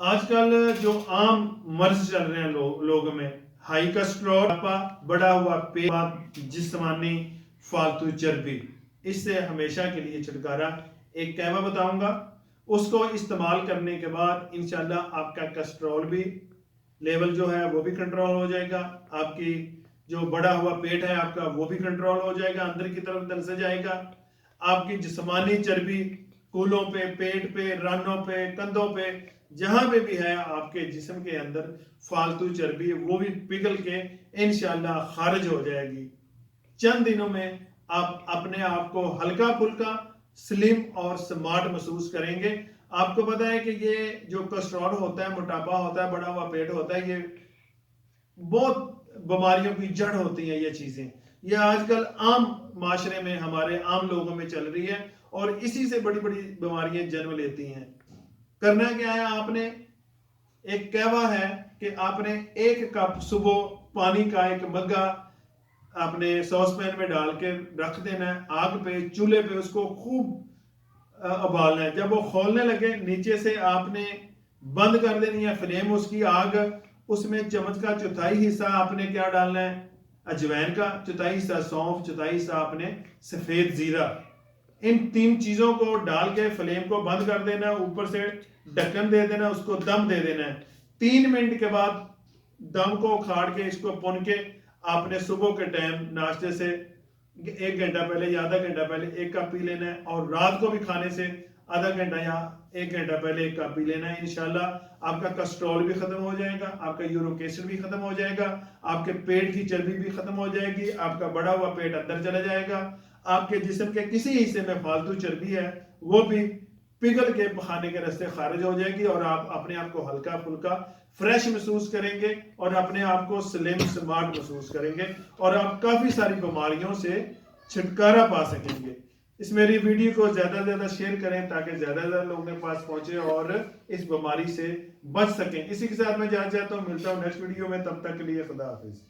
آج کل جو عام مرض چل رہے ہیں لوگوں میں، ہائی کسٹرول، بڑا ہوا پیٹ، جسمانی فالتو چربی، اس سے ہمیشہ کے لیے چھٹکارا ایک قہوہ بتاؤں گا۔ اس کو استعمال کرنے کے بعد انشاءاللہ آپ کا کسٹرول بھی لیول جو ہے وہ بھی کنٹرول ہو جائے گا، آپ کی جو بڑا ہوا پیٹ ہے آپ کا وہ بھی کنٹرول ہو جائے گا، اندر کی طرف دل سے جائے گا، آپ کی جسمانی چربی کولوں پہ، پیٹ پہ، رانوں پہ، کندھوں پہ، جہاں پہ بھی ہے آپ کے جسم کے اندر فالتو چربی، وہ بھی پگھل کے انشاءاللہ خارج ہو جائے گی۔ چند دنوں میں آپ اپنے آپ کو ہلکا پھلکا، سلم اور سمارٹ محسوس کریں گے۔ آپ کو پتا ہے کہ یہ جو کسٹرول ہوتا ہے، موٹاپا ہوتا ہے، بڑا ہوا پیٹ ہوتا ہے، یہ بہت بیماریوں کی جڑ ہوتی ہیں۔ یہ چیزیں یہ آج کل عام معاشرے میں، ہمارے عام لوگوں میں چل رہی ہے، اور اسی سے بڑی بڑی بیماریاں جنم لیتی ہیں۔ کرنا کیا ہے، آپ نے ایک قہوہ ہے کہ آپ نے 1 کپ صبح پانی کا ایک مگا آپ نے سوس پین میں ڈال کے رکھ دینا ہے، آگ پہ، چولہے پہ، اس کو خوب ابالنا ہے۔ جب وہ کھولنے لگے، نیچے سے آپ نے بند کر دینی ہے فلیم اس کی، آگ، اس میں چمچ کا 1/4 حصہ آپ نے کیا ڈالنا ہے، اجوائن کا، 1/4 حصہ سونف، 1/4 حصہ آپ نے سفید زیرہ، ان 3 چیزوں کو ڈال کے فلیم کو بند کر دینا ہے، اوپر سے ڈھکن دے دینا، اس کو دم دے دینا ہے۔ 3 منٹ کے بعد دم کو کھاڑ کے، اس کو پن کے، آپ نے صبح کے ٹائم ناشتے سے 1 گھنٹہ پہلے یا آدھا گھنٹہ پہلے 1 کپ پی لینا ہے، اور رات کو بھی کھانے سے آدھا گھنٹہ یا 1 گھنٹہ پہلے 1 کپ پی لینا ہے۔ انشاءاللہ آپ کا کسٹرول بھی ختم ہو جائے گا، آپ کا یورک ایسڈ بھی ختم ہو جائے گا، آپ کے پیٹ کی چربی بھی ختم ہو جائے گی، آپ کا بڑا ہوا پیٹ اندر چلا جائے گا، آپ کے جسم کے کسی حصے میں فالتو چربی ہے وہ بھی پگھل کے پخانے کے راستے خارج ہو جائے گی، اور آپ اپنے آپ کو ہلکا پھلکا فریش محسوس کریں گے، اور اپنے آپ کو سلم سمارٹ محسوس کریں گے، اور آپ کافی ساری بیماریوں سے چھٹکارا پا سکیں گے۔ اس میری ویڈیو کو زیادہ سے زیادہ شیئر کریں تاکہ زیادہ سے زیادہ لوگوں کے پاس پہنچے اور اس بیماری سے بچ سکیں۔ اسی کے ساتھ میں جانا چاہتا ہوں، ملتا ہوں نیکسٹ ویڈیو میں، تب تک کے لیے خدا حافظ۔